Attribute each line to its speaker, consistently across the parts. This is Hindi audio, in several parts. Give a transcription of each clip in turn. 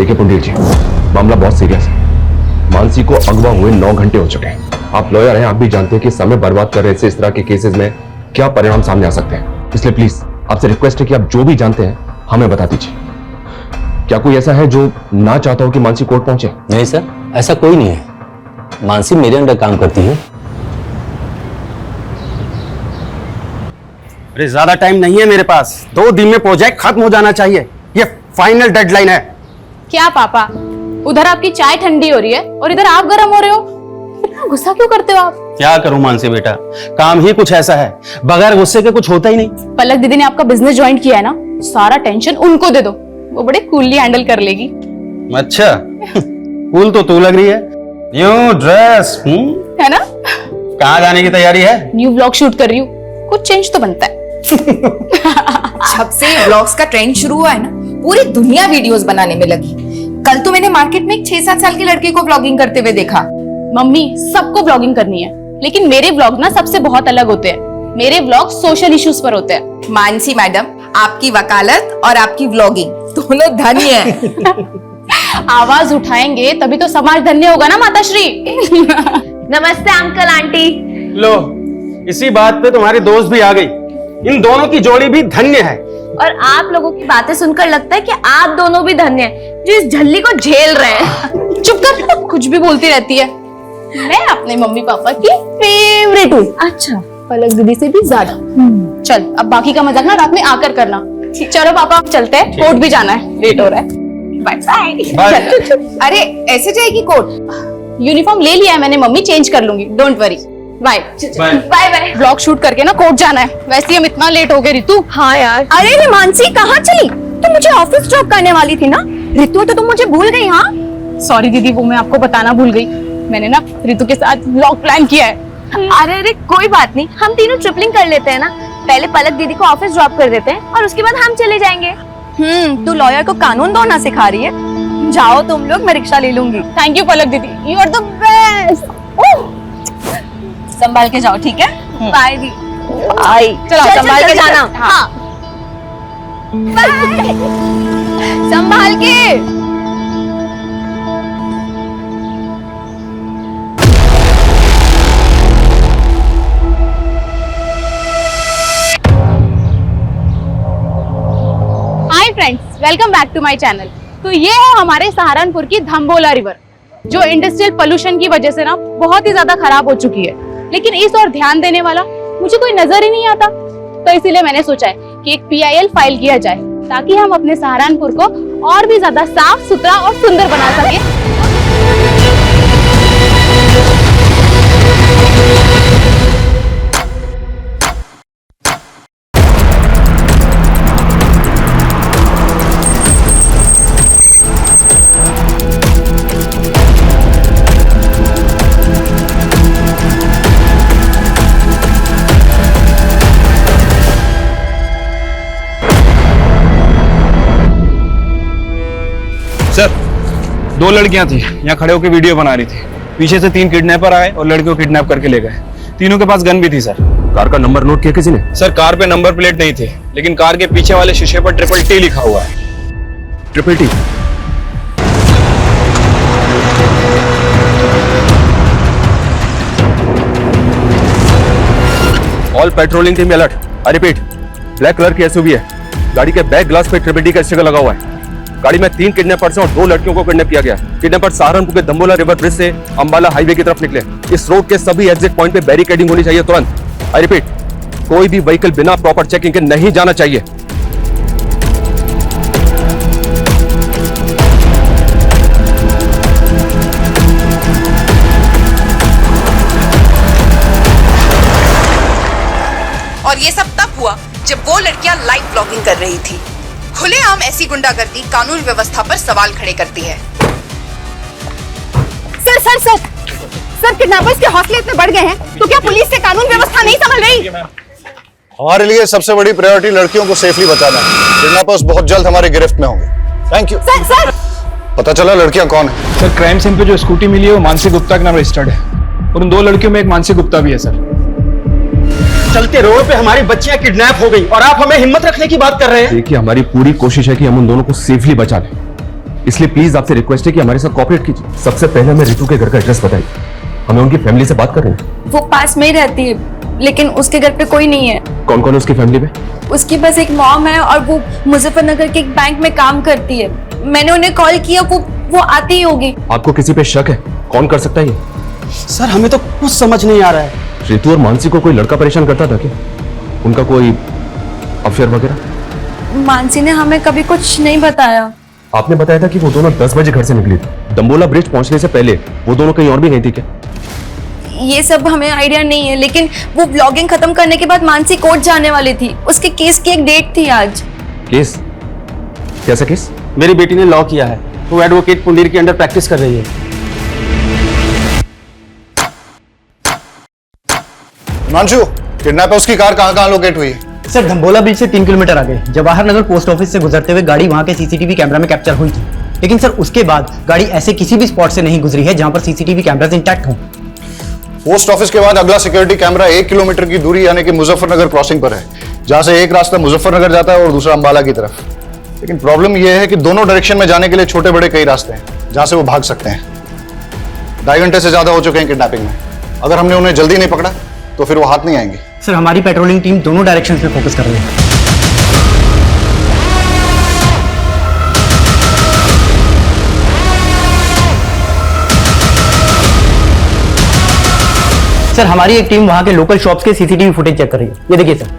Speaker 1: देखिए पुंडीर जी, मामला बहुत सीरियस है। मानसी को अगवा हुए 9 घंटे हो चुके हैं। आप लॉयर हैं, आप भी जानते हैं कि समय बर्बाद कर रहे से इस तरह के केसेस में क्या परिणाम सामने आ सकते हैं। इसलिए प्लीज आपसे रिक्वेस्ट है कि आप जो भी जानते हैं हमें बता दीजिए। क्या कोई ऐसा है जो ना चाहता हो कि मानसी कोर्ट पहुंचे?
Speaker 2: नहीं सर, ऐसा कोई नहीं है। मानसी मेरे अंडर काम करती है।
Speaker 3: अरे ज्यादा टाइम नहीं है मेरे पास, 2 दिन में प्रोजेक्ट खत्म हो जाना चाहिए, ये फाइनल डेडलाइन है।
Speaker 4: क्या पापा, उधर आपकी चाय ठंडी हो रही है और इधर आप गर्म हो रहे हो? इतना गुस्सा क्यों करते हो आप?
Speaker 3: क्या करूं मानसी बेटा, काम ही कुछ ऐसा है, बगैर गुस्से के कुछ होता ही नहीं।
Speaker 4: पलक दीदी ने आपका बिजनेस ज्वाइन किया है ना, सारा टेंशन उनको दे दो, वो बड़े कूलली हैंडल कर लेगी।
Speaker 3: अच्छा कूल तो तू लग रही है, न्यू ड्रेस
Speaker 4: है ना?
Speaker 3: कहाँ जाने की तैयारी है?
Speaker 4: न्यू व्लॉग शूट कर रही हूँ, कुछ चेंज तो बनता है।
Speaker 5: जब से व्लॉग्स का ट्रेंड शुरू हुआ है ना, पूरी दुनिया वीडियोस बनाने में लगी। कल तो मैंने मार्केट में एक 6-7 साल के लड़के को व्लॉगिंग करते हुए देखा।
Speaker 4: मम्मी, सबको व्लॉगिंग करनी है, लेकिन मेरे व्लॉग ना सबसे बहुत अलग होते हैं। मेरे व्लॉग सोशल इश्यूज पर होते हैं।
Speaker 5: मानसी मैडम, आपकी वकालत और आपकी व्लॉगिंग दोनों धन्य है।
Speaker 4: आवाज उठाएंगे तभी तो समाज धन्य होगा ना माताश्री।
Speaker 6: नमस्ते अंकल आंटी।
Speaker 3: लो, इसी बात पे तुम्हारी दोस्त भी आ गई। इन दोनों की जोड़ी भी धन्य है।
Speaker 6: और आप लोगों की बातें सुनकर लगता है कि आप दोनों भी धन्य हैं जो इस झल्ली को झेल रहे हैं।
Speaker 4: चुप कर, कुछ भी बोलती रहती है। मैं अपने मम्मी पापा की फेवरेट हूँ।
Speaker 6: अच्छा,
Speaker 4: पलक दीदी से भी ज्यादा। चल, अब बाकी का मजाक ना रात में आकर करना। चलो पापा, चलते हैं, कोर्ट भी जाना है, लेट हो रहा है। Bye bye.
Speaker 5: अरे ऐसे जाएगी कोर्ट?
Speaker 4: यूनिफॉर्म ले लिया है मैंने मम्मी, चेंज कर लूंगी, don't worry. Bye
Speaker 3: bye
Speaker 4: bye. Vlog shoot करके ना कोर्ट जाना है, वैसे ही हम इतना लेट हो गए। रितु,
Speaker 6: हाँ यार।
Speaker 7: अरे रे मानसी, कहाँ चली? तुम मुझे ऑफिस ड्रॉप करने वाली थी ना? रितु, तो तुम मुझे भूल गई? हाँ
Speaker 4: सॉरी दीदी, वो मैं आपको बताना भूल गई। मैंने ना रितु के साथ व्लॉग प्लान किया है।
Speaker 6: अरे अरे कोई बात नहीं, हम तीनों ट्रिपलिंग कर लेते हैं ना। पहले पलक दीदी को ऑफिस ड्रॉप कर देते हैं और उसके बाद हम चले जाएंगे।
Speaker 7: तू लॉयर को कानून दौड़ना सिखा रही है। जाओ तुम लोग, मैं रिक्शा ले लूंगी।
Speaker 4: थैंक यू पलक दीदी, यू आर द बेस्ट।
Speaker 7: संभाल के जाओ, ठीक है?
Speaker 6: बाय दी।
Speaker 7: बाय।
Speaker 6: चलो संभाल के जाना।
Speaker 7: हाँ।
Speaker 6: संभाल के।
Speaker 4: Hi friends, welcome back to my channel. तो ये है हमारे सहारनपुर की धम्बोला रिवर, जो इंडस्ट्रियल पोल्यूशन की वजह से ना बहुत ही ज्यादा खराब हो चुकी है, लेकिन इस ओर ध्यान देने वाला मुझे कोई नजर ही नहीं आता। तो इसीलिए मैंने सोचा है कि एक PIL फाइल किया जाए, ताकि हम अपने सहारनपुर को और भी ज्यादा साफ सुथरा और सुंदर बना सके।
Speaker 8: सर, 2 लड़कियां थी, यहाँ खड़े होकर वीडियो बना रही थी। पीछे से 3 किडनैपर आए और लड़कियों को किडनैप करके ले गए। तीनों के पास गन भी थी सर।
Speaker 1: कार का नंबर नोट किया किसी ने?
Speaker 8: सर, कार पे नंबर प्लेट नहीं थे, लेकिन कार के पीछे वाले शीशे पर TTT लिखा हुआ है।
Speaker 1: TTT? All patrolling team alert. I repeat, black colour की SUV है, गाड़ी के बैक ग्लास पे TTT का स्टिकर लगा हुआ है। गाड़ी में 3 किडनैपर्स हैं और 2 लड़कियों को किडनैप किया गया। किडनैपर सहारनपुर के धम्बोला रिवर ब्रिज से अंबाला हाईवे की तरफ निकले। इस रोड के सभी एग्जिट पॉइंट पे बैरिकेडिंग होनी चाहिए तुरंत। आई रिपीट, कोई भी व्हीकल बिना प्रॉपर चेकिंग के नहीं जाना चाहिए।
Speaker 5: और ये सब तब हुआ जब वो लड़कियां लाइव व्लॉगिंग कर रही थी। खुलेआम ऐसी गुंडागर्दी कानून व्यवस्था पर सवाल खड़े करती है।
Speaker 7: Sir sir sir sir, kidnappers के हौसले इतने बढ़ गए हैं तो क्या पुलिस से कानून व्यवस्था नहीं संभल रही?
Speaker 9: हमारे लिए सबसे बड़ी प्रायोरिटी लड़कियों को सेफली बचाना है। किडनैपर्स बहुत जल्द हमारी गिरफ्त में होंगे। Thank you.
Speaker 7: सर सर,
Speaker 9: पता चला लड़कियां कौन है?
Speaker 8: सर, क्राइम सीन पे जो स्कूटी मिली है वो मानसी गुप्ता के नाम रजिस्टर्ड है, और उन 2 लड़कियों में एक मानसी गुप्ता भी है सर।
Speaker 3: चलते रोड पे हमारी बच्चियां किडनैप हो गई और आप हमें हिम्मत रखने की बात कर रहे हैं?
Speaker 1: देखिए, हमारी पूरी कोशिश है कि हम उन दोनों को सेफली बचा लें, इसलिए प्लीज आपसे रिक्वेस्ट है कि हमारे साथ कोऑपरेट कीजिए। सबसे पहले हमें रितु के घर का एड्रेस बताइए, हमें उनकी फैमिली से बात करनी है।
Speaker 6: वो पास में ही रहती है, लेकिन उसके घर पे कोई नहीं है।
Speaker 1: कौन कौन है उसकी फैमिली में?
Speaker 6: उसके पास एक मॉम है और वो मुजफ्फरनगर के एक बैंक में काम करती है। मैंने उन्हें कॉल किया, वो आती ही होगी।
Speaker 1: आपको किसी पे शक है? कौन कर सकता है ये?
Speaker 3: सर हमें तो कुछ समझ नहीं आ रहा है।
Speaker 1: रितु और मानसी को कोई लड़का परेशान करता था क्या? उनका कोई अफेयर वगैरह?
Speaker 6: मानसी ने हमें कभी कुछ नहीं बताया।
Speaker 1: आपने बताया था कि वो दोनों 10 बजे घर से निकली थी। दंबोला ब्रिज पहुंचने से पहले वो दोनों कहीं और भी नहीं थी क्या?
Speaker 6: ये सब हमें आइडिया नहीं है, लेकिन वो व्लॉगिंग खत्म करने के बाद मानसी कोर्ट जाने वाली थी। उसके केस की एक डेट थी आज।
Speaker 1: केस? कैसा केस?
Speaker 3: मेरी बेटी ने लॉ किया है, वो एडवोकेट पुंडीर के अंडर प्रैक्टिस कर रही है।
Speaker 9: हिमांशु, किडनैपर्स की कार कहाँ लोकेट हुई है?
Speaker 3: सर धम्बोला ब्रिज से 3 किलोमीटर आगे जवाहर नगर पोस्ट ऑफिस से गुजरते हुए गाड़ी वहां के सीसीटीवी कैमरा में कैप्चर हुई थी। लेकिन सर उसके बाद गाड़ी ऐसे किसी भी स्पॉट से नहीं गुजरी है जहां पर सीसीटीवी कैमरास इंटैक्ट हों।
Speaker 9: पोस्ट ऑफिस के बाद अगला सिक्योरिटी कैमरा 1 किलोमीटर की दूरी यानी कि मुजफ्फरनगर क्रॉसिंग पर है, जहां से एक रास्ता मुजफ्फरनगर जाता है और दूसरा अंबाला की तरफ। लेकिन प्रॉब्लम यह है कि दोनों डायरेक्शन में जाने के लिए छोटे बड़े कई रास्ते हैं जहां से वो भाग सकते हैं। 2.5 घंटे से ज्यादा हो चुके हैं किडनैपिंग में। अगर हमने उन्हें जल्दी नहीं पकड़ा तो फिर वो हाथ नहीं आएंगे।
Speaker 3: सर हमारी पेट्रोलिंग टीम दोनों डायरेक्शन में फोकस कर रही है। सर हमारी एक टीम वहां के लोकल शॉप्स के सीसीटीवी फुटेज चेक कर रही है। ये देखिए सर।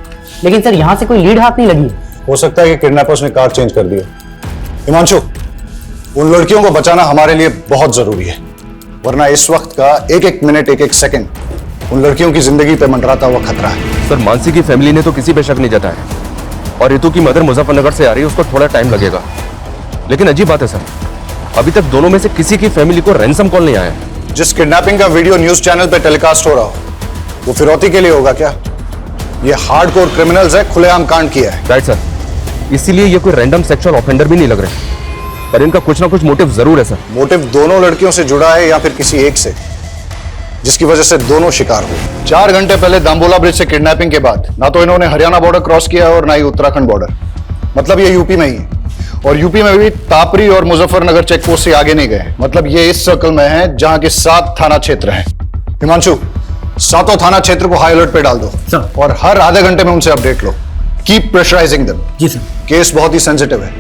Speaker 3: लेकिन सर यहां से कोई लीड हाथ नहीं लगी है।
Speaker 9: हो सकता है कि किडनैपर्स ने कार चेंज कर दी है। हिमांशु, उन लड़कियों को बचाना हमारे लिए बहुत जरूरी है, वरना इस वक्त का एक एक मिनट एक एक सेकंड उन लड़कियों की जिंदगी पे मंडराता हुआ खतरा है।
Speaker 1: सर मानसी की फैमिली ने तो किसी पे शक नहीं जताया और रितु की मदर मुजफ्फरनगर से आ रही है, उसको थोड़ा टाइम लगेगा। लेकिन अजीब बात है सर, अभी तक दोनों में से किसी की फैमिली को रैंसम कॉल नहीं आया।
Speaker 9: जिस किडनैपिंग का वीडियो न्यूज चैनल पे टेलीकास्ट हो रहा हो वो फिरौती के लिए होगा क्या? ये हार्डकोर क्रिमिनल्स है, खुलेआम कांड किया है।
Speaker 1: राइट सर, इसीलिए ये कोई रैंडम सेक्सुअल ऑफेंडर भी नहीं लग रहे, पर इनका कुछ ना कुछ मोटिव जरूर है सर।
Speaker 9: मोटिव दोनों लड़कियों से जुड़ा है या फिर किसी एक से, जिसकी वजह से दोनों शिकार हुए। 4 घंटे पहले दाम्बोला ब्रिज से किडनैपिंग के बाद ना तो इन्होंने हरियाणा बॉर्डर क्रॉस किया और ना ही उत्तराखंड बॉर्डर, मतलब ये यूपी में ही है। और यूपी में भी तापरी और मुजफ्फरनगर चेकपोस्ट से आगे नहीं गए, मतलब ये इस सर्कल में है जहां के 7 थाना क्षेत्र हैं। हिमांशु, 7 थाना क्षेत्र को हाई अलर्ट पे डाल दो
Speaker 3: सर।
Speaker 9: और हर आधे घंटे में उनसे अपडेट लो। Keep pressurising them.
Speaker 3: जी सर।
Speaker 9: केस बहुत ही सेंसिटिव है।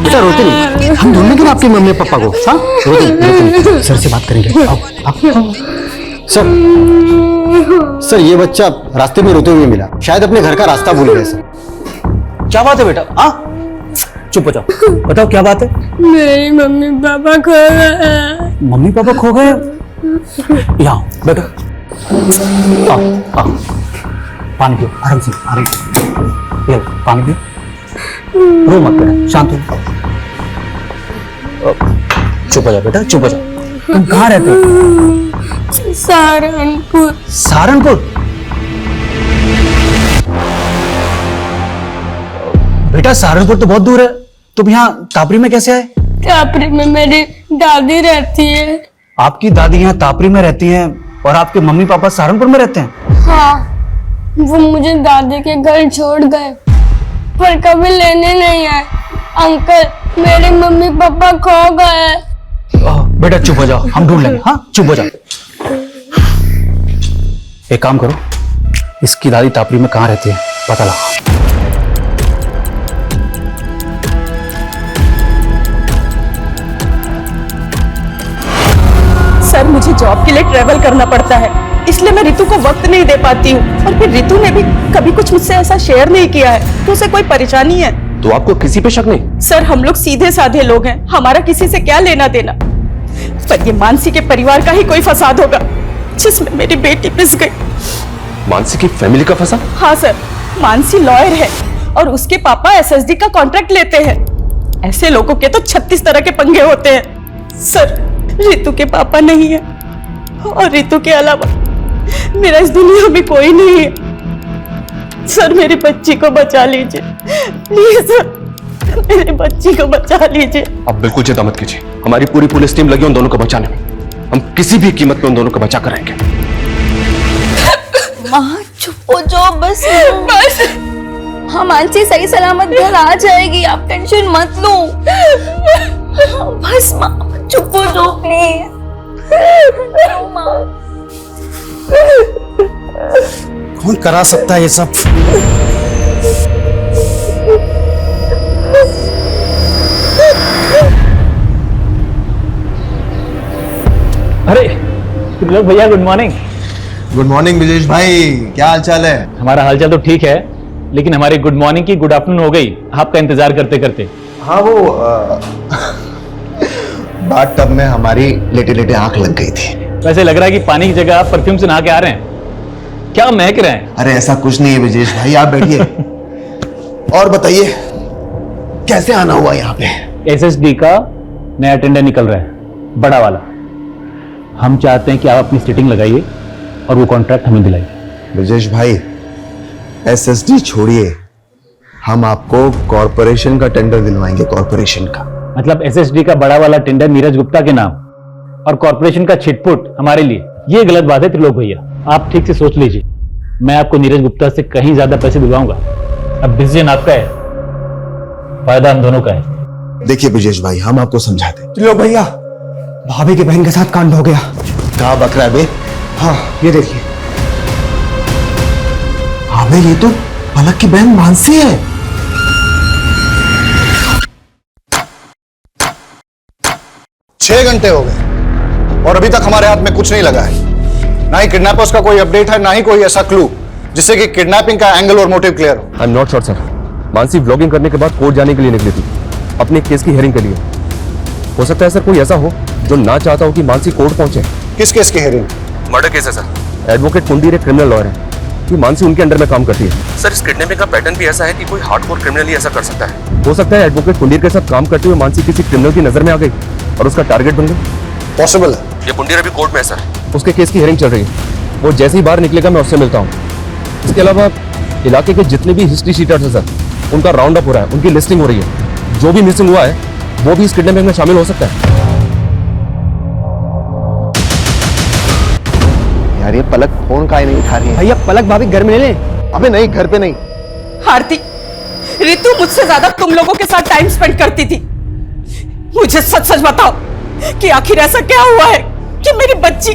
Speaker 3: बेटा रोते नहीं, हम ढूंढने क्यों आपके मम्मी पापा को? हाँ रोते नहीं, सर से बात करेंगे। आओ, आओ। सर ये बच्चा रास्ते में रोते हुए मिला, शायद अपने घर का रास्ता भूल गया। सर क्या बात है बेटा? चुप हो जाओ, बताओ क्या बात है?
Speaker 10: मेरी मम्मी पापा खो गए।
Speaker 3: मम्मी पापा खो गए? यहाँ बैठो, आओ, पानी पियो, आराम से, आराम से। ये पानी पियो, रो मत बेटा, शांत हो। चुप हो जाओ बेटा, चुप हो जाओ। तुम कहाँ रहते हो?
Speaker 10: सहारनपुर।
Speaker 3: सहारनपुर? बेटा सहारनपुर तो बहुत दूर है, तुम यहाँ तापरी में कैसे आए?
Speaker 10: तापरी में मेरी दादी रहती है।
Speaker 3: आपकी दादी यहाँ तापरी में रहती हैं और आपके मम्मी पापा सहारनपुर में रहते हैं?
Speaker 10: हाँ, वो मुझे दादी के घर छोड़ गए पर कभी लेने नहीं आए। अंकल, मेरे मम्मी पापा खो गए।
Speaker 3: बेटा चुप हो जाओ, हम ढूंढ लेंगे। हाँ चुप हो जाओ। एक काम करो, इसकी दादी तापरी में कहाँ रहती है पता लगाओ।
Speaker 7: सर मुझे जॉब के लिए ट्रेवल करना पड़ता है, इसलिए मैं रितु को वक्त नहीं दे पाती हूँ। और फिर रितु ने भी कभी कुछ मुझसे ऐसा शेयर नहीं किया है, तो उसे कोई परेशानी है?
Speaker 1: तो आपको किसी पे शक नहीं?
Speaker 7: सर हम लोग सीधे साधे लोग हैं, हमारा किसी से क्या लेना देना। पर ये मानसी के परिवार का ही कोई फसाद होगा जिसमें मेरी बेटी पिस गई।
Speaker 1: मानसी की फैमिली का फसाद?
Speaker 7: हाँ सर, मानसी लॉयर है और उसके पापा एसएसडी का कॉन्ट्रैक्ट लेते हैं। ऐसे लोगों के तो 36 तरह के पंगे होते हैं। सर रितु के पापा नहीं है और रितु के अलावा मेरा इस दुनिया में कोई नहीं है। सर मेरी बच्ची को बचा लीजिए प्लीज, सर मेरी बच्ची को बचा लीजिए।
Speaker 1: आप बिल्कुल चिंता मत कीजिए, हमारी पूरी पुलिस टीम लगी उन दोनों को बचाने में। हम किसी भी कीमत पे उन दोनों को बचा कर रहेंगे।
Speaker 6: माँ चुप हो जाओ बस।
Speaker 10: बस
Speaker 6: हाँ मानसी सही सलामत घर आ जाएगी, आप टेंशन मत लो। बस माँ चुप हो जाओ प्लीज।
Speaker 3: कौन करा सकता है ये सब?
Speaker 2: अरे लोग भैया, good morning.
Speaker 11: Good morning Brijesh भाई, क्या हाल चाल है?
Speaker 2: हमारा हालचाल तो ठीक है, लेकिन हमारी गुड मॉर्निंग की गुड आफ्टरनून हो गई आपका इंतजार करते करते।
Speaker 11: हाँ वो बाथ टब में हमारी लेटे लेटे आंख लग गई थी।
Speaker 2: वैसे लग रहा है कि पानी की जगह आप परफ्यूम से नहा के आ रहे हैं, क्या महक रहे हैं?
Speaker 11: अरे ऐसा कुछ नहीं है ब्रिजेश भाई, आप बैठिए और बताइए कैसे आना हुआ यहाँ पे?
Speaker 2: एसएसडी का नया टेंडर निकल रहा है, बड़ा वाला। हम चाहते हैं कि आप अपनी सीटिंग लगाइए और वो कॉन्ट्रैक्ट हमें दिलाइए।
Speaker 11: ब्रिजेश भाई एसएसडी छोड़िए, हम आपको कॉर्पोरेशन का टेंडर दिलवाएंगे, कॉर्पोरेशन का।
Speaker 2: मतलब एसएसडी का बड़ा वाला टेंडर नीरज गुप्ता के नाम और कॉर्पोरेशन का छिटपुट हमारे लिए, ये गलत बात है त्रिलोक भैया। आप ठीक से सोच लीजिए, मैं आपको नीरज गुप्ता से कहीं ज्यादा पैसे दिलवाऊंगा। अब डिसीजन आपका है, फायदा हम दोनों का है।
Speaker 11: देखिए ब्रिजेश भाई, हम आपको समझाते हैं।
Speaker 3: त्रिलोक भैया, भाभी के बहन के साथ कांड हो गया।
Speaker 11: कहाँ बक रहा है बे?
Speaker 3: हाँ ये देखिए।
Speaker 11: हाँ बे, ये तो पलक की बहन मानसी है। छह घंटे हो गए और अभी तक हमारे हाथ में कुछ नहीं लगा है। ना ही किडनैपर्स का कोई अपडेट है, ना ही कोई ऐसा क्लू जिससे कि किडनैपिंग का एंगल और मोटिव क्लियर हो।
Speaker 1: I am not sure sir. Mansi vlogging करने के बाद कोर्ट जाने के लिए निकली थी, अपने केस की हियरिंग के लिए। हो सकता है सर कोई ऐसा हो जो ना चाहता हो कि मानसी कोर्ट पहुंचे।
Speaker 11: किस केस की हियरिंग?
Speaker 1: मर्डर केस है सर। एडवोकेट कुंडीर एक क्रिमिनल लॉयर है कि मानसी उनके अंडर में काम करती है। सर इस किडनैपिंग का पैटर्न भी ऐसा है कि कोई हार्डकोर क्रिमिनल ही ऐसा कर सकता है। हो सकता है एडवोकेट कुंडीर के साथ काम करते हुए मानसी किसी क्रिमिनल की नजर में आ गई और उसका टारगेट बन गई।
Speaker 11: पॉसिबल है।
Speaker 1: ये कुंडीर अभी कोर्ट में है सर, उसके केस की हियरिंग चल रही है। वो जैसे ही बाहर निकलेगा मैं उससे मिलता हूँ। इसके अलावा इलाके के जितने भी हिस्ट्री शीटर्स हैं सर, उनका राउंड अप हो रहा है, उनकी लिस्टिंग हो रही है। जो भी मिसिंग हुआ है वो भी इस किडनैपिंग में शामिल हो सकता है।
Speaker 11: यार ये पलक फोन काहे नहीं उठा रही है?
Speaker 3: भैया पलक भाभी घर में ले लें।
Speaker 11: अबे नहीं, घर पे नहीं।
Speaker 7: आरती, रितु मुझसे ज्यादा तुम लोगों के साथ टाइम स्पेंड करती थी। मुझे सच सच बताओ कि आखिर ऐसा क्या हुआ है कि मेरी बच्ची।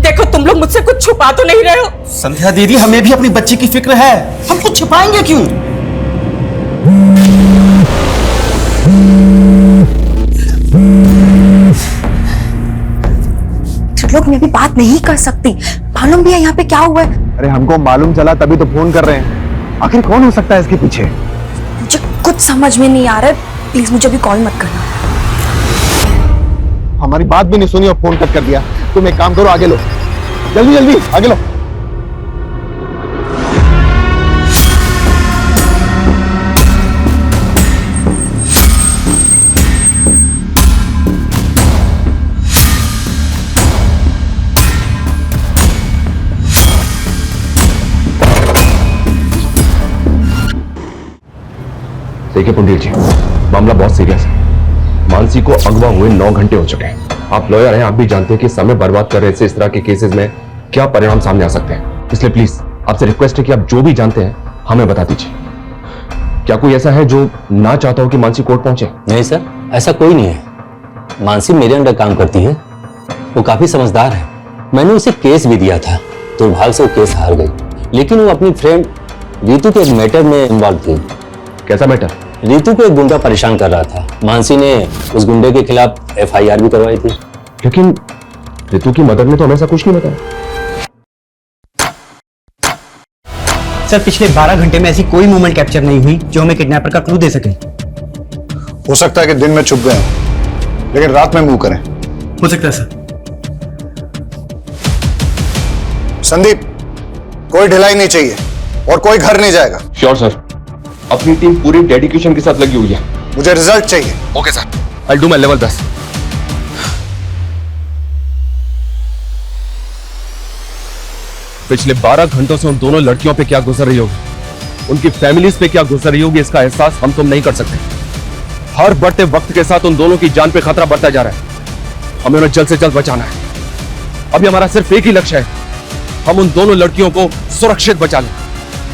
Speaker 7: देखो तुम लोग मुझसे कुछ छुपा तो नहीं रहे हो?
Speaker 3: संध्या दीदी, हमें भी अपनी बच्ची की फिक्र है, हम कुछ छिपाएंगे क्यों?
Speaker 6: लोग मैं अभी बात नहीं कर सकती, मालूम भी है यहाँ पे क्या हुआ है।
Speaker 11: अरे हमको मालूम चला तभी तो फोन कर रहे हैं। आखिर कौन हो सकता है इसके पीछे?
Speaker 6: मुझे कुछ समझ में नहीं आ रहा है, प्लीज मुझे अभी कॉल मत करना।
Speaker 11: हमारी बात भी नहीं सुनी और फोन कट कर दिया। तुम एक काम करो, आगे लो, जल्दी जल्दी आगे लो।
Speaker 1: देखिए पुंडीर जी, मामला बहुत सीरियस है। मानसी को अगवा हुए 9 घंटे हो चुके हैं। आप लॉयर हैं, आप भी जानते हैं कि समय बर्बाद कर रहे से इस तरह के केसेस में क्या परिणाम सामने आ सकते हैं। इसलिए प्लीज आपसे रिक्वेस्ट है कि आप जो भी जानते हैं हमें बता दीजिए। क्या कोई ऐसा है जो ना चाहता हो कि मानसी कोर्ट पहुंचे?
Speaker 2: नहीं सर, ऐसा कोई नहीं है। मानसी मेरे अंडर काम करती है, वो काफी समझदार है। मैंने उसे केस भी दिया था, दुर्भाग्य से वो केस हार गई, लेकिन वो अपनी फ्रेंड रीतू के एक मैटर में इन्वॉल्व थी।
Speaker 1: कैसा मैटर?
Speaker 2: रीतू को एक गुंडा परेशान कर रहा था। मानसी ने उस गुंडे के खिलाफ एफआईआर भी करवाई थी।
Speaker 1: लेकिन रीतू की मदद ने तो हमें ऐसा कुछ नहीं बताया।
Speaker 3: सर पिछले 12 घंटे में ऐसी कोई मूवमेंट कैप्चर नहीं हुई जो हमें किडनैपर का क्लू दे सके।
Speaker 9: हो सकता है कि दिन में छुप गए हों, लेकिन रात में मूव करें।
Speaker 3: हो सकता है सर।
Speaker 9: संदीप, कोई ढिलाई नहीं चाहिए और कोई घर नहीं जाएगा।
Speaker 1: श्योर सर, अपनी टीम पूरी डेडिकेशन के साथ लगी हुई है।
Speaker 9: मुझे रिजल्ट चाहिए।
Speaker 1: Okay sir, I do my level best. पिछले 12 घंटों से उन दोनों लड़कियों पे क्या गुजर रही होगी, उनकी फैमिलीज पे क्या गुजर रही होगी, इसका एहसास हम तुम नहीं कर सकते। हर बढ़ते वक्त के साथ उन दोनों की जान पे खतरा बढ़ता जा रहा है। हमें उन्हें जल्द से जल्द बचाना है। अभी हमारा सिर्फ एक ही लक्ष्य है, हम उन दोनों लड़कियों को सुरक्षित बचा लें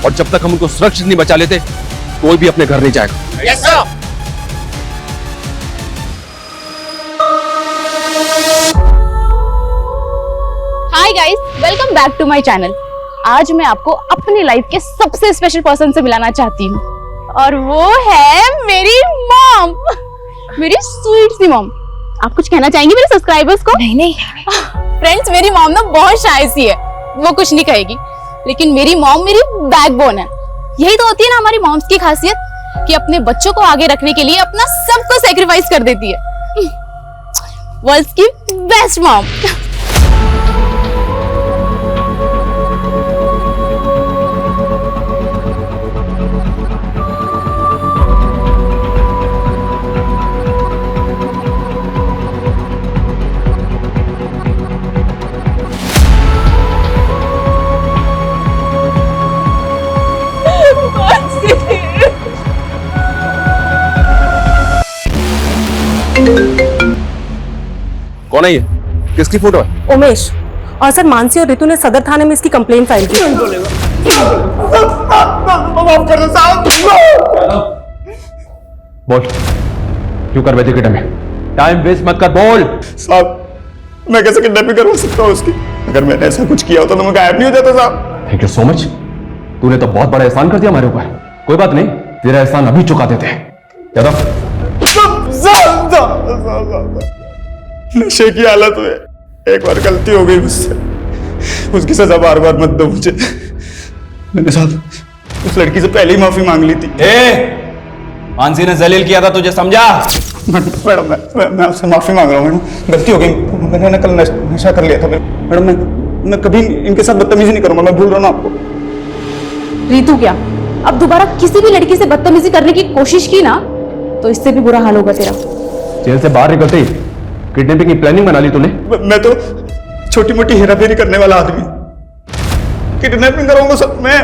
Speaker 1: और जब तक हम उनको सुरक्षित नहीं बचा लेते कोई भी अपने घर नहीं जाएगा।
Speaker 12: Yes sir.
Speaker 4: Hi guys, welcome back to my channel. आज मैं आपको अपनी लाइफ के सबसे स्पेशल पर्सन से मिलाना चाहती हूँ और वो है मेरी मॉम, मेरी स्वीट सी मॉम। आप कुछ कहना चाहेंगी मेरे सब्सक्राइबर्स को?
Speaker 5: नहीं
Speaker 4: फ्रेंड्स, मेरी मॉम ना बहुत शाय सी है, वो कुछ नहीं कहेगी, लेकिन मेरी मॉम मेरी बैकबोन है। यही तो होती है ना हमारी मॉम्स की खासियत कि अपने बच्चों को आगे रखने के लिए अपना सब कुछ सैक्रिफाइस कर देती है। वर्ल्ड्स की बेस्ट मॉम।
Speaker 1: कौन है ये? किसकी फोटो है?
Speaker 7: उमेश। और सर, मानसी और रितु ने सदर थाने में इसकी कंप्लेंट फाइल की।
Speaker 1: बोल, क्यों कर बैठे किडनैप में? टाइम वेस्ट मत कर, बोल।
Speaker 11: साहब, मैं कैसे किडनैपिंग करवा सकता हूँ उसकी? अगर मैंने ऐसा कुछ किया होता तो मैं गायब नहीं हो जाता साहब।
Speaker 1: Thank you so much. तूने तो बहुत बड़ा एहसान कर दिया हमारे ऊपर। कोई बात नहीं, तेरा एहसान अभी चुका देते हैं। यादव,
Speaker 11: नशे की हालत में एक बार गलती हो गई मुझसे, उसकी सजा बार बार मत दो मुझे। मैंने साहब उस लड़की से पहले ही माफी मांग ली थी।
Speaker 8: मानसी ने जलील किया था, तुझे समझा?
Speaker 11: मैडम मैं आपसे माफी मांग रहा हूँ मैडम, गलती हो गई। मैंने ना कल नशा कर लिया था मैडम। मैं कभी इनके साथ बदतमीजी नहीं करूंगा, मैं भूल रहा हूँ आपको।
Speaker 4: रितु क्या अब दोबारा किसी भी लड़की से बदतमीजी करने की कोशिश की ना तो इससे भी बुरा हाल होगा तेरा।
Speaker 1: जेल से बाहर निकलते ही किडनैपिंग की प्लानिंग बना ली तूने?
Speaker 11: मैं तो छोटी मोटी हेराफेरी करने वाला आदमी, किडनैपिंग कराऊंगा सब मैं।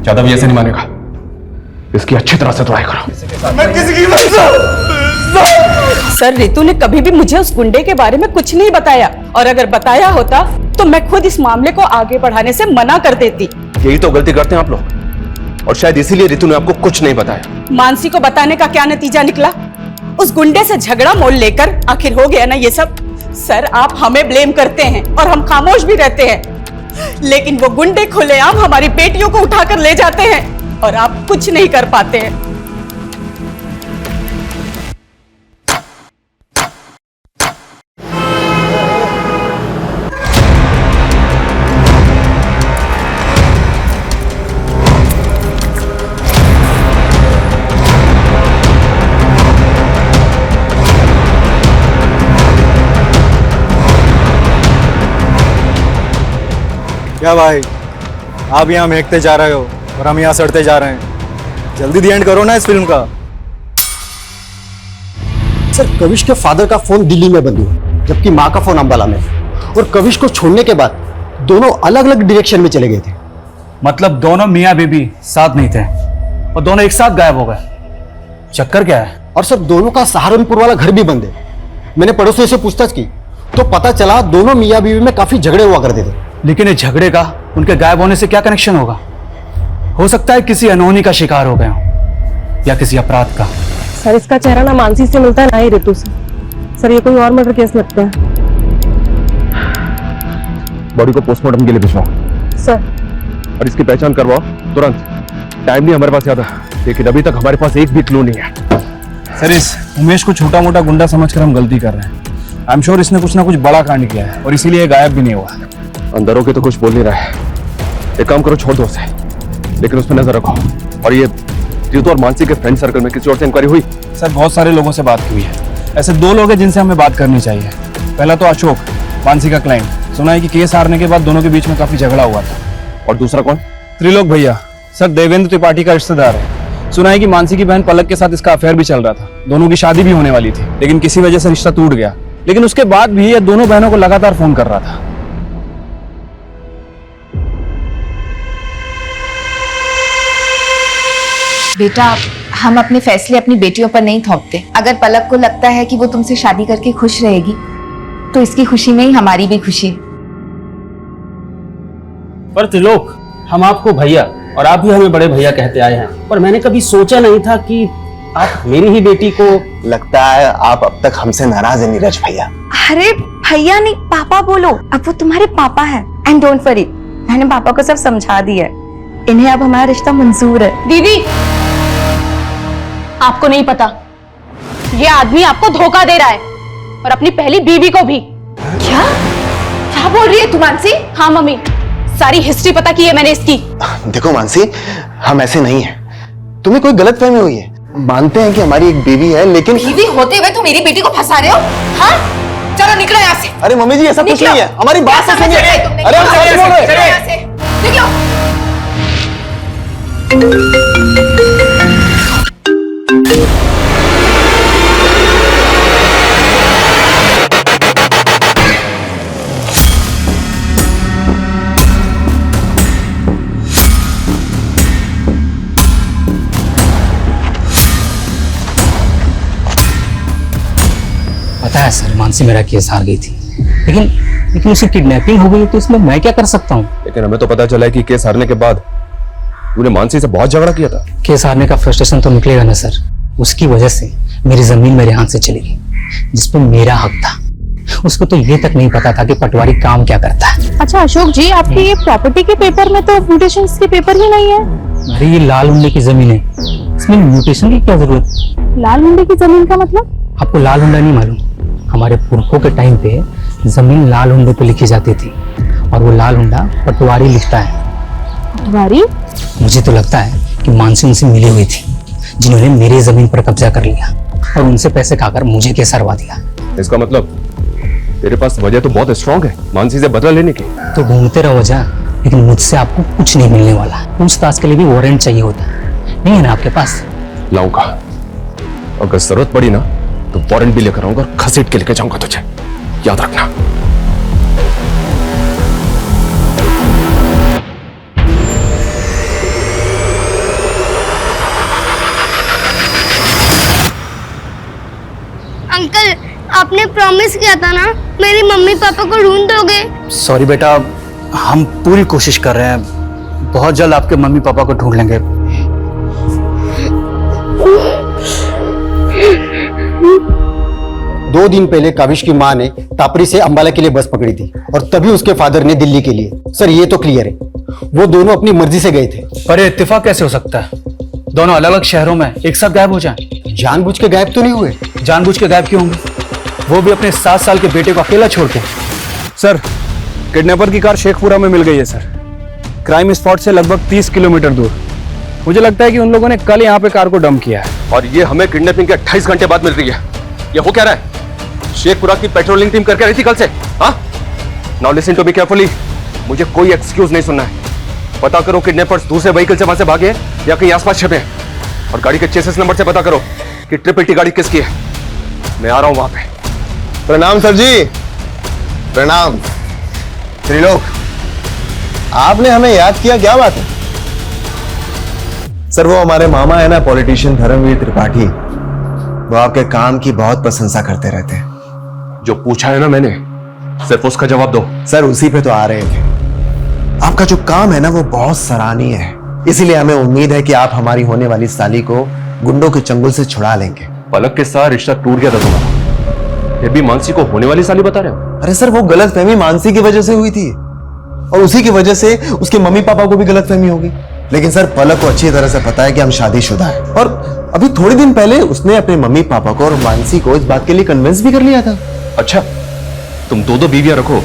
Speaker 1: यादव ऐसे नहीं मानेगा, इसकी अच्छी तरह से ट्राई करो।
Speaker 11: मैं किसी की
Speaker 7: सर, रितु ने कभी भी मुझे उस गुंडे के बारे में कुछ नहीं बताया, और अगर बताया होता तो मैं खुद इस मामले को आगे बढ़ाने से मना कर देती।
Speaker 1: यही तो गलती करते हैं आप लोग, और शायद इसीलिए रितु ने आपको कुछ नहीं बताया।
Speaker 7: मानसी को बताने का क्या नतीजा निकला? उस गुंडे से झगड़ा मोल लेकर आखिर हो गया ना ये सब। सर, आप हमें ब्लेम करते हैं और हम खामोश भी रहते हैं, लेकिन वो गुंडे खुलेआम हमारी बेटियों को उठाकर ले जाते हैं और आप कुछ नहीं कर पाते हैं।
Speaker 13: क्या भाई, आप यहाँ महकते जा रहे हो और हम यहाँ सड़ते जा रहे हैं। जल्दी दी एंड करो ना इस फिल्म का।
Speaker 3: सर, कविश के फादर का फोन दिल्ली में बंद हुआ, जबकि माँ का फोन अंबाला में। और कविश को छोड़ने के बाद दोनों अलग अलग डायरेक्शन में चले गए थे।
Speaker 8: मतलब दोनों मियाँ बीबी साथ नहीं थे और दोनों एक साथ गायब हो गए। चक्कर क्या है?
Speaker 3: और सर, दोनों का सहारनपुर वाला घर भी बंद है। मैंने पड़ोसियों से पूछताछ की तो पता चला दोनों मियाँ बीवी में काफी झगड़े हुआ करते थे।
Speaker 8: लेकिन इस झगड़े का उनके गायब होने से क्या कनेक्शन होगा? हो सकता है किसी अनहोनी का शिकार हो गए हो या किसी अपराध का।
Speaker 7: सर, इसका चेहरा ना मानसी से मिलता है ना ही रितु से। सर, ये कोई और मर्डर केस लगता है।
Speaker 1: बॉडी को पोस्टमार्टम के लिए भिजवाओ
Speaker 7: सर,
Speaker 1: और इसकी पहचान करवाओ तुरंत। टाइम नहीं हमारे पास ज्यादा, लेकिन अभी तक हमारे पास एक भी क्लू नहीं है।
Speaker 8: सर, इस उमेश को छोटा मोटा गुंडा समझकर हम गलती कर रहे हैं। आई एम श्योर इसने कुछ ना कुछ बड़ा कांड किया है और इसीलिए गायब भी नहीं हुआ।
Speaker 1: अंदर होके तो कुछ बोल नहीं रहा है। एक काम करो, छोड़ दो उसे, लेकिन उस पर नजर रखो। और ये रितु और मानसी के फ्रेंड सर्कल में किसी और से इंक्वायरी हुई?
Speaker 8: सर, बहुत सारे लोगों से बात हुई है। ऐसे दो लोग हैं जिनसे हमें बात करनी चाहिए। पहला तो अशोक, मानसी का क्लाइंट। सुना है कि केस हारने के बाद दोनों के बीच में काफी झगड़ा हुआ था।
Speaker 1: और दूसरा कौन?
Speaker 8: त्रिलोक भैया। सर, देवेंद्र त्रिपाठी का रिश्तेदार है। सुना है कि मानसी की बहन पलक के साथ इसका अफेयर भी चल रहा था। दोनों की शादी भी होने वाली थी, लेकिन किसी वजह से रिश्ता टूट गया। लेकिन उसके बाद भी ये दोनों बहनों को लगातार फोन कर रहा था।
Speaker 5: बेटा, हम अपने फैसले अपनी बेटियों पर नहीं थोपते। अगर पलक को लगता है कि वो तुमसे शादी करके खुश रहेगी तो इसकी खुशी में ही हमारी भी खुशी है।
Speaker 2: पर त्रिलोक, हम आपको भैया
Speaker 12: और आप भी हमें बड़े भैया कहते आए हैं, पर मैंने कभी सोचा नहीं था कि आप मेरी ही बेटी को।
Speaker 14: लगता है आप अब तक हमसे नाराज है नीरज भैया।
Speaker 6: अरे भैया नहीं, पापा बोलो। अब वो तुम्हारे पापा हैं। एंड डोंट वरी, मैंने पापा को सब समझा दिया है। इन्हें अब हमारा रिश्ता मंजूर है।
Speaker 4: दीदी, आपको नहीं पता, ये आदमी आपको धोखा दे रहा है और अपनी पहली बीवी को भी।
Speaker 5: क्या क्या बोल रही है तू मानसी?
Speaker 4: हाँ मम्मी, सारी हिस्ट्री पता की है मैंने इसकी।
Speaker 14: देखो मानसी, हम ऐसे नहीं हैं। तुम्हें कोई गलतफहमी हुई है। मानते हैं कि हमारी एक बीवी है, लेकिन
Speaker 5: बीवी होते हुए तुम मेरी बेटी को फंसा रहे हो? हाँ, चलो निकलो यहाँ से।
Speaker 14: अरे मम्मी जी, ऐसा कुछ नहीं है। हमारी बात तो सुनिए। अरे हम सच बोल रहे हैं।
Speaker 5: निकलो।
Speaker 12: पता है सर, मानसी मेरा केस हार गई थी, लेकिन उसकी किडनैपिंग हो गई, तो इसमें मैं क्या कर सकता हूँ?
Speaker 1: लेकिन हमें तो पता चला है कि केस हारने के बाद तूने मानसी से बहुत झगड़ा किया था।
Speaker 12: केस हारने का फ्रस्ट्रेशन तो निकलेगा ना सर। उसकी वजह से मेरी जमीन मेरे हाथ से चली गई, जिसपे मेरा हक था। उसको तो ये तक नहीं पता था कि पटवारी काम क्या करता है।
Speaker 4: अच्छा अशोक जी, आपकी ये प्रॉपर्टी के पेपर में तो म्यूटेशंस के पेपर ही नहीं है।
Speaker 12: अरे ये लाल हुंडे की जमीन है, इसमें म्यूटेशन की क्या जरूरत?
Speaker 4: लाल हुंडे की जमीन का मतलब?
Speaker 12: आपको लाल हुंडा नहीं मालूम? हमारे पुरखों के टाइम पे जमीन लाल हुंडे पे लिखी जाती थी, और वो लाल हुंडा पटवारी लिखता है।
Speaker 4: पटवारी?
Speaker 12: मुझे तो लगता है कि मानसी उनसे मिली हुई थी, जिन्होंने मेरी जमीन पर कब्जा कर लिया और उनसे पैसे खाकर मुझे केस हरवा दिया।
Speaker 1: इसका मतलब तेरे पास वजह तो बहुत स्ट्रांग है मानसी से बदला लेने की।
Speaker 12: तो घूमते रहो वजह, लेकिन मुझसे आपको कुछ नहीं मिलने वाला। पूछताछ के लिए भी वारंट चाहिए होता है, नहीं है ना आपके पास?
Speaker 1: लाऊंगा, अगर जरूरत पड़ी ना तो वारंट भी लेकर आऊंगा और घसीट के लेके जाऊंगा तुझे, याद रखना।
Speaker 10: अंकल, आपने प्रॉमिस किया था ना, मेरी मम्मी पापा को ढूंढ दोगे?
Speaker 3: सॉरी बेटा, हम पूरी कोशिश कर रहे हैं। बहुत जल्द आपके मम्मी पापा को ढूंढ लेंगे।
Speaker 15: दो दिन पहले काविश की मां ने टापरी से अंबाला के लिए बस पकड़ी थी, और तभी उसके फादर ने दिल्ली के लिए। सर ये तो क्लियर है, वो दोनों अपनी मर्जी से गए थे।
Speaker 3: पर ये इत्तेफाक कैसे हो सकता है? दोनों अलग अलग शहरों में एक साथ गायब हो जाएं।
Speaker 15: जानबूझ के गायब तो नहीं हुए।
Speaker 3: जानबूझ के गायब क्यों होंगे? वो भी अपने 7 साल के बेटे को अकेला छोड़ के।
Speaker 8: सर, किडनैपर की कार शेखपुरा में मिल गई है सर, क्राइम स्पॉट से लगभग 30 किलोमीटर दूर। मुझे लगता है कि उन लोगों ने कल यहाँ पे कार को डंप किया है।
Speaker 1: और ये हमें किडनैपिंग के 28 घंटे बाद मिल रही है। ये हो क्या रहा है? शेखपुरा की पेट्रोलिंग टीम करके रही थी कल से। हाँ, now listen to me carefully. मुझे कोई एक्सक्यूज नहीं सुनना है। पता करो किडनैपर्स दूसरे व्हीकल से वहां से भागे या कहीं आसपास छिपे, और गाड़ी के चेसिस नंबर से पता करो कि 888 गाड़ी किसकी है। मैं आ रहा हूं वहां पे।
Speaker 14: प्रणाम सर जी। प्रणाम। त्रिलोक, आपने हमें याद किया, क्या बात है? सर वो हमारे मामा है ना, पॉलिटिशियन धर्मवीर त्रिपाठी, वो आपके काम की बहुत प्रशंसा करते रहते हैं।
Speaker 1: जो पूछा है ना मैंने, सिर्फ उसका जवाब दो।
Speaker 14: सर उसी पे तो आ रहे थे। आपका जो काम है ना वो बहुत सराहनीय है, इसीलिए हमें उम्मीद है कि आप हमारी होने वाली साली को गुंडों के चंगुल से छुड़ा लेंगे।
Speaker 1: पलक के साथ रिश्ता टूट गया था तुम्हारा, फिर भी मानसी को होने वाली साली बता रहे हो?
Speaker 14: अरे सर वो गलतफहमी मानसी की वजह से हुई थी, और उसी की वजह से उसके मम्मी पापा को भी गलतफहमी होगी। लेकिन सर पलक को अच्छी तरह से पता है कि हम शादीशुदा हैं, और अभी थोड़े दिन पहले उसने अपने मम्मी पापा को और मानसी को इस बात के लिए कन्विंस भी कर लिया था।
Speaker 1: अच्छा, तुम दो बीवियां रखो,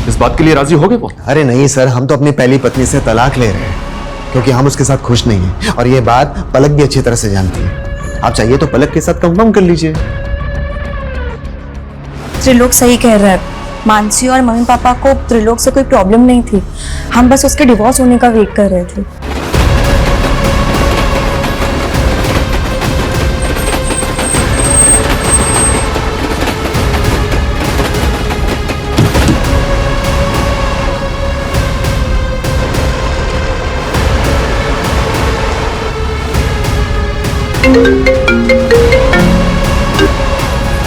Speaker 1: इस बात के लिए राजी हो गए वो?
Speaker 14: अरे नहीं सर, हम तो अपनी पहली पत्नी से तलाक ले रहे हैं, क्योंकि हम उसके साथ खुश नहीं हैं, और ये बात पलक भी अच्छी तरह से जानती है। आप चाहिए तो पलक के साथ कंफर्म कर लीजिए।
Speaker 6: त्रिलोक सही कह रहा है। मानसी और मम्मी पापा को त्रिलोक से कोई प्रॉब्लम नहीं थी, हम बस उसके डिवोर्स होने का वेट कर रहे थे।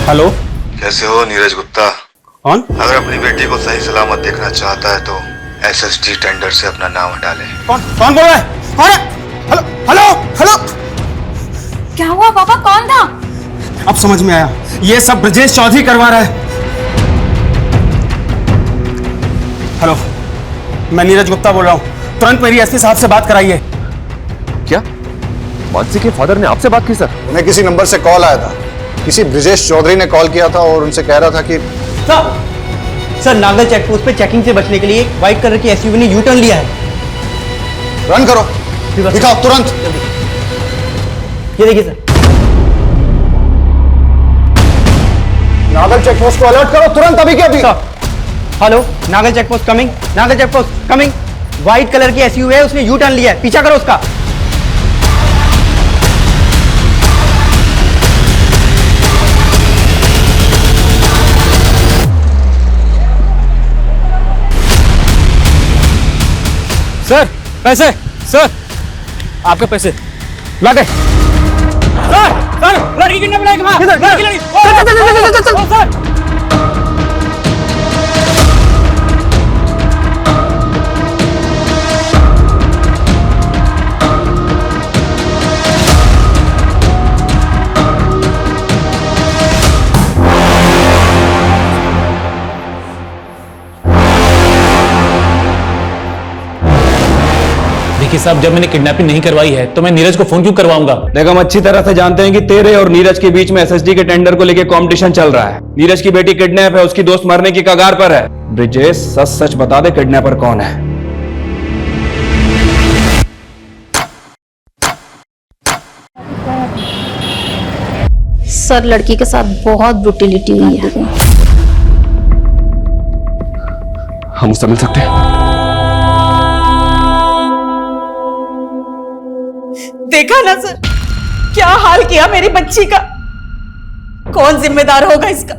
Speaker 8: हेलो,
Speaker 11: कैसे हो नीरज गुप्ता?
Speaker 8: कौन?
Speaker 11: अगर अपनी बेटी को सही सलामत देखना चाहता है तो SSD टेंडर से अपना नाम हटा ले।
Speaker 8: कौन बोल रहा है? अरे हेलो हेलो हेलो,
Speaker 5: क्या हुआ पापा, कौन था?
Speaker 8: अब समझ में आया, ये सब ब्रजेश चौधरी करवा रहा है। हेलो, मैं नीरज गुप्ता बोल रहा हूँ, तुरंत मेरी एसपी साहब से बात कराइए।
Speaker 1: क्या मानसी के फादर ने आपसे बात की सर?
Speaker 11: उन्हें किसी नंबर से कॉल आया था, किसी ब्रजेश चौधरी ने कॉल किया था और उनसे कह रहा था कि
Speaker 3: सर नागल चेकपोस्ट पे चेकिंग से बचने के लिए एक व्हाइट कलर की एसयूवी ने यू टर्न लिया है।
Speaker 11: रन करो, दिखाओ तुरंत।
Speaker 3: ये देखिए सर।
Speaker 11: नागल चेकपोस्ट को अलर्ट करो तुरंत, अभी के अभी।
Speaker 3: Hello, Nagal checkpost coming, Nagal checkpost coming. White colour की एसयूवी है, उसने यू टर्न लिया है, पीछा करो उसका।
Speaker 8: सर पैसे, सर आपके पैसे लाके। सर सर लड़की किडनैप लाके मार, लड़की लड़की। सर
Speaker 2: देखिए साहब, जब मैंने किडनैपिंग नहीं करवाई है तो मैं नीरज को फोन क्यों करवाऊंगा?
Speaker 8: देख, हम अच्छी तरह से जानते हैं कि तेरे और नीरज के बीच में एसएसडी के टेंडर को लेकर कंपटीशन चल रहा है। नीरज की बेटी किडनैप है, उसकी दोस्त मरने की कगार पर है। ब्रिजेश, सच सच बता दे, किडनैपर कौन है?
Speaker 10: सर लड़की के साथ बहुत ब्रुटिलिटी हुई है।
Speaker 1: हम उससे मिल सकते हैं?
Speaker 7: देखा ना सर, क्या हाल किया मेरी बच्ची का। कौन जिम्मेदार होगा इसका?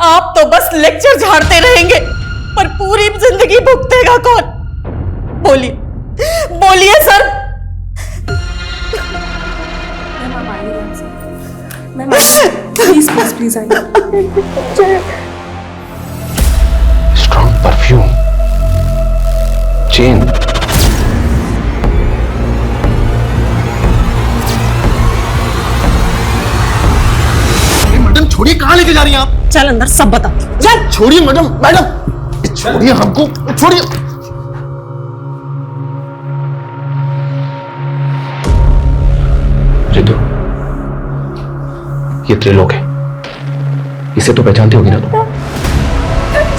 Speaker 7: आप तो बस लेक्चर झाड़ते रहेंगे, पर पूरी जिंदगी भुगतेगा कौन? बोलिए बोलिए सर।
Speaker 10: प्लीज प्लीज प्लीज आइए।
Speaker 1: Strong perfume, chain.
Speaker 14: मैडम छोड़िए, कहाँ लेके जा रही हैं आप?
Speaker 7: चल अंदर सब बता। चल
Speaker 14: छोड़िए मैडम, मैडम छोड़िए हमको, छोड़िए।
Speaker 1: रितु, ये त्रिलोक है, इसे तो पहचानती होगी ना तुम?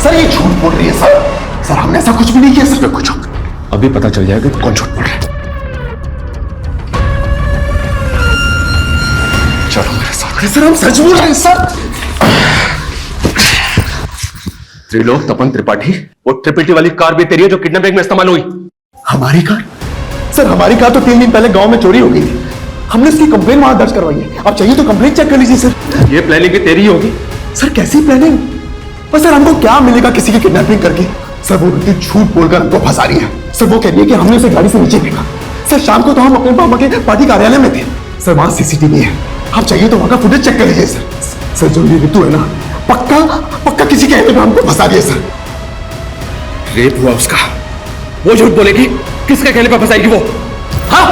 Speaker 14: सर ये झूठ बोल रही है सर। सर हमने ऐसा कुछ भी नहीं किया सर। कुछ
Speaker 1: अभी पता चल जाएगा कि कौन झूठ बोल रहा है। चलो मेरे साथ।
Speaker 14: सर हम सच बोल रहे हैं सर।
Speaker 1: त्रिलोक तपन त्रिपाठी, वो ट्रिपल टी वाली कार भी तेरी है जो किडनैपिंग में इस्तेमाल हुई?
Speaker 14: हमारी कार? सर हमारी कार तो 3 दिन पहले गांव में चोरी हो गई थी, हमने उसकी कंप्लेन वहां दर्ज करवाई है। आप चाहिए तो कंप्लेन चेक कर लीजिए सर।
Speaker 1: ये प्लानिंग तेरी होगी?
Speaker 14: सर कैसी प्लानिंग? पर सर हमको क्या मिलेगा किसी की किडनैपिंग करके? सर वो व्यक्ति झूठ बोलकर हमको फंसा रही है। सर वो कह रही है कि हमने उसे गाड़ी से नीचे फेंका। सर शाम को तो हम अपने पापा के पार्टी कार्यालय में थे। सर वहां सीसीटीवी है, आप चाहिए तो वहां का फुटेज चेक कर लीजिए सर। सर जो ये ऋतु है ना, पक्का पक्का किसी कहने पे हमको फंसा दिया सर।
Speaker 1: रेप हुआ उसका, वो झूठ बोलेगी? किसके कहने पर फंसाएगी वो? हाँ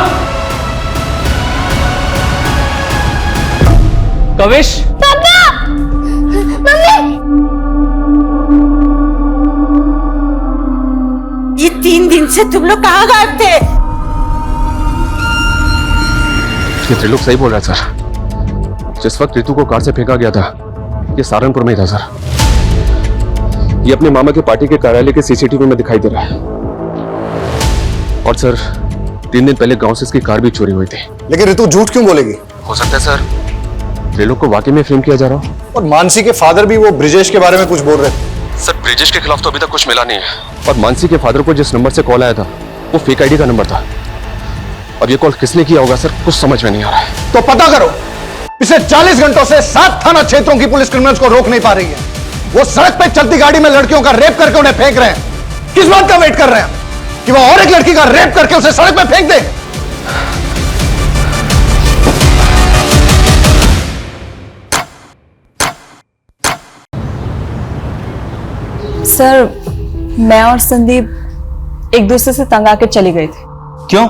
Speaker 2: कविश,
Speaker 10: पापा, मम्मी।
Speaker 7: ये 3 दिन से तुम लोग कहाँ गायब थे?
Speaker 1: ये त्रिलोक सही बोल रहा है सर। जिस वक्त ऋतु को कार से फेंका गया था, ये सहारनपुर में ही था सर। ये अपने मामा के पार्टी के कार्यालय के सीसीटीवी में दिखाई दे रहा है। और सर 3 दिन पहले गांव से इसकी कार भी चोरी हुई थी।
Speaker 11: लेकिन ऋतु झूठ क्यों बोलेगी?
Speaker 1: हो सकता है सर त्रिलोक को वाकई में फ्रेम किया जा रहा हो।
Speaker 11: और मानसी के फादर भी वो ब्रिजेश के बारे में कुछ बोल रहे थे।
Speaker 1: सर ब्रिजेश के खिलाफ तो अभी तक कुछ मिला नहीं है। और मानसी के फादर को जिस नंबर से कॉल आया था वो फेक आईडी का नंबर था। अब ये कॉल किसने किया होगा सर, कुछ समझ में नहीं आ रहा है।
Speaker 11: तो पता करो। पिछले 40 घंटों से 7 थाना क्षेत्रों की पुलिस क्रिमिनल्स को रोक नहीं पा रही है। वो सड़क पे चलती गाड़ी में लड़कियों का रेप करके उन्हें फेंक रहे हैं। किस बात का वेट कर रहे हैं कि वो और एक लड़की का रेप करके उसे सड़क पे फेंक दे?
Speaker 7: सर मैं और संदीप एक दूसरे से तंग आके चले गए थे।
Speaker 8: क्यों?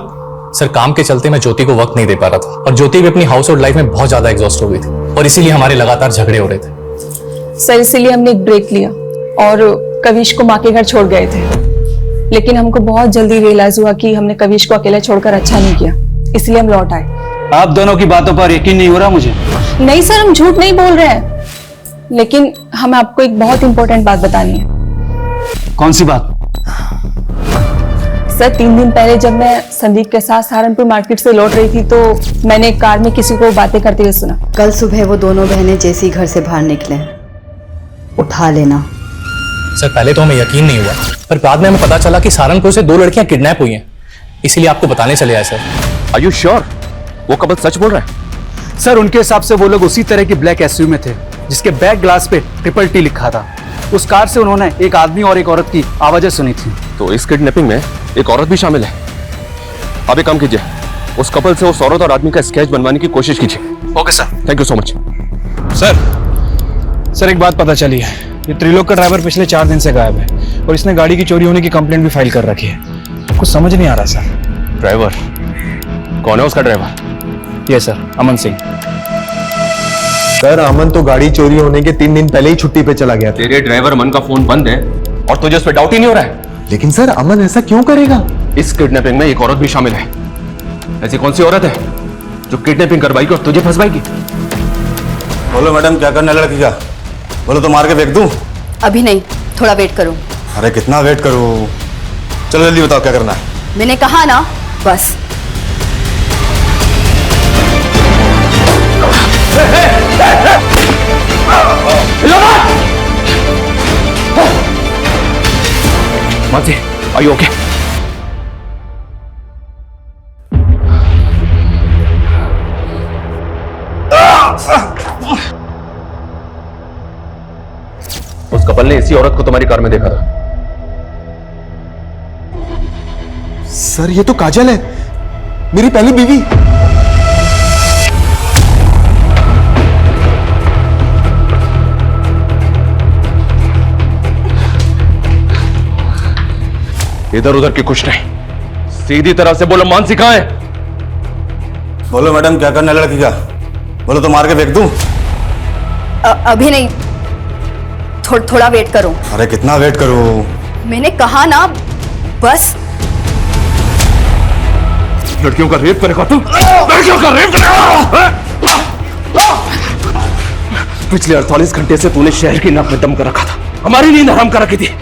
Speaker 12: सर काम के चलते मैं ज्योति को वक्त नहीं दे पा रहा था और ज्योति भी अपनी हाउस होल्ड लाइफ में बहुत ज्यादा एग्जॉस्ट हो गई थी और इसीलिए हमारे लगातार झगड़े हो रहे थे।
Speaker 7: सर इसीलिए हमने एक ब्रेक लिया और कविश को माँ के घर छोड़ गए थे, लेकिन हमको बहुत जल्दी रियलाइज हुआ कि हमने कविश को अकेले छोड़कर अच्छा नहीं किया, इसलिए हम लौट आए।
Speaker 8: आप दोनों की बातों पर यकीन नहीं हो रहा मुझे।
Speaker 7: नहीं सर, हम झूठ नहीं बोल रहे हैं, लेकिन हमें आपको एक बहुत इंपॉर्टेंट बात बतानी है।
Speaker 8: कौन सी बात?
Speaker 7: सर 3 दिन पहले जब मैं संदीप के साथ सहारनपुर मार्केट से लौट रही थी तो मैंने एक कार में किसी को बातें करते हुए सुना।
Speaker 6: कल सुबह वो दोनों बहनें जैसे ही घर से बाहर निकले, उठा लेना।
Speaker 12: सर पहले तो हमें यकीन नहीं हुआ, पर बाद में हमें पता चला कि सहारनपुर से 2 लड़कियां किडनैप हुई हैं, इसीलिए आपको बताने चले आए। सर
Speaker 1: आर यू श्योर वो कपल सच बोल रहा है?
Speaker 8: सर उनके हिसाब से वो लोग उसी तरह की ब्लैक एसयूवी में थे जिसके बैक ग्लास पे ट्रिपल टी लिखा था। उस कार से उन्होंने एक आदमी और एक औरत की आवाजें सुनी थी।
Speaker 1: तो इस किडनैपिंग में एक औरत भी शामिल है। अब एक काम कीजिए, उस कपल से उस औरत और आदमी का स्केच बनवाने की कोशिश कीजिए।
Speaker 8: Okay sir,
Speaker 1: thank you so much.
Speaker 8: Sir एक बात पता चली है, ये त्रिलोक का ड्राइवर पिछले 4 दिन से गायब है और इसने गाड़ी की चोरी होने की कंप्लेंट भी फाइल कर रखी है। कुछ समझ नहीं आ रहा सर।
Speaker 1: ड्राइवर कौन है? उसका ड्राइवर?
Speaker 8: ये सर अमन सिंह।
Speaker 14: सर अमन तो गाड़ी चोरी होने के 3 दिन पहले ही छुट्टी पे चला गया था।
Speaker 1: तेरे ड्राइवर अमन का फोन बंद है और तुझे उस पर डाउट ही नहीं हो रहा है?
Speaker 14: लेकिन सर अमन ऐसा क्यों करेगा?
Speaker 1: इस किडनैपिंग में एक औरत भी शामिल है। ऐसी कौन सी औरत है जो किडनैपिंग करवाएगी और तुझे फंसवाएगी?
Speaker 11: बोलो मैडम, क्या करना है लड़की का? बोलो तो मार के फेंक दूं?
Speaker 6: अभी नहीं, थोड़ा वेट करो।
Speaker 11: अरे कितना वेट करूं? चलो जल्दी बताओ क्या करना है।
Speaker 6: मैंने कहा ना, बस।
Speaker 1: Mansi, are you okay? उस कपल ने इसी औरत को तुम्हारी कार में देखा था।
Speaker 14: सर ये तो काजल है, मेरी पहली बीवी।
Speaker 1: इधर उधर की कुछ नहीं, सीधी तरह से बोलो मानसी कहां है?
Speaker 11: बोलो मैडम, क्या करना है लड़की का? बोलो तो मार के फेंक दूं?
Speaker 6: अभी नहीं, थोड़ा वेट करो।
Speaker 11: अरे कितना वेट करूं?
Speaker 6: मैंने कहा ना, बस।
Speaker 1: लड़कियों का रेप करेगा तू? लड़कियों का रेप करेगा? पिछले 48 घंटे से तूने शहर की नाक में दम कर रखा था, हमारी नींद हराम कर रखी थी।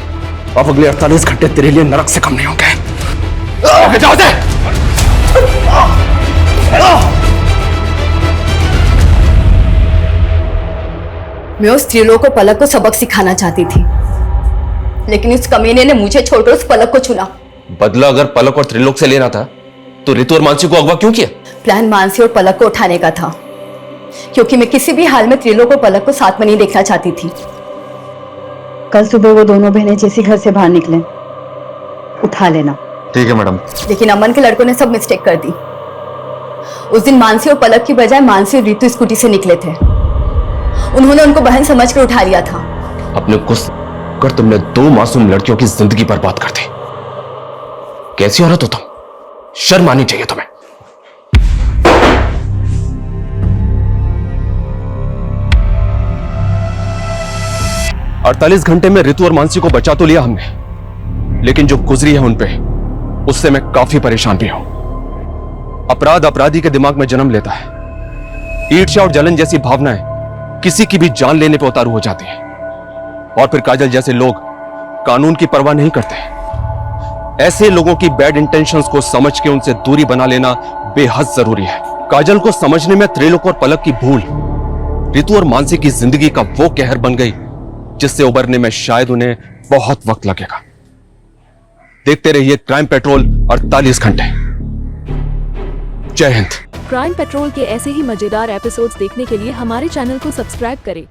Speaker 1: अब अगले 48 घंटे तेरे लिए नरक से कम नहीं होंगे। जाओ दे।
Speaker 6: मैं उस त्रिलोक को पलक को सबक सिखाना चाहती थी, लेकिन इस कमीने ने मुझे छोड़कर उस पलक को चुना।
Speaker 1: बदला अगर पलक और त्रिलोक से लेना था तो रितु और मानसी को अगवा क्यों किया?
Speaker 6: प्लान मानसी और पलक को उठाने का था, क्योंकि मैं किसी भी हाल में त्रिलोक और पलक को साथ में नहीं देखना चाहती थी। कल सुबह वो दोनों बहनें जैसे घर से बाहर निकले, उठा लेना।
Speaker 11: ठीक है मैडम।
Speaker 6: लेकिन अमन के लड़कों ने सब मिस्टेक कर दी। उस दिन मानसी और पलक की बजाय मानसी और रितु स्कूटी से निकले थे। उन्होंने उनको बहन समझकर उठा लिया था।
Speaker 1: अपने गुस्से कर तुमने 2 मासूम लड़कियों की जिंदगी बर्बाद कर दी। कैसी औरत हो तुम? शर्म आनी चाहिए तुम्हें। 48 घंटे में रितु और मानसी को बचा तो लिया हमने, लेकिन जो गुजरी है उन पे, उससे मैं काफी परेशान भी हूं। अपराध अपराधी के दिमाग में जन्म लेता है। ईर्ष्या और जलन जैसी भावनाएं किसी की भी जान लेने पर उतारू हो जाती है, और फिर काजल जैसे लोग कानून की परवाह नहीं करते। ऐसे लोगों की बैड इंटेंशंस को समझ के उनसे दूरी बना लेना बेहद जरूरी है। काजल को समझने में त्रिलोक और पलक की भूल रितु और मानसी की जिंदगी का वो कहर बन गई जिससे उबरने में शायद उन्हें बहुत वक्त लगेगा। देखते रहिए क्राइम पेट्रोल 48 घंटे। जय हिंद।
Speaker 16: क्राइम पेट्रोल के ऐसे ही मजेदार एपिसोड्स देखने के लिए हमारे चैनल को सब्सक्राइब करें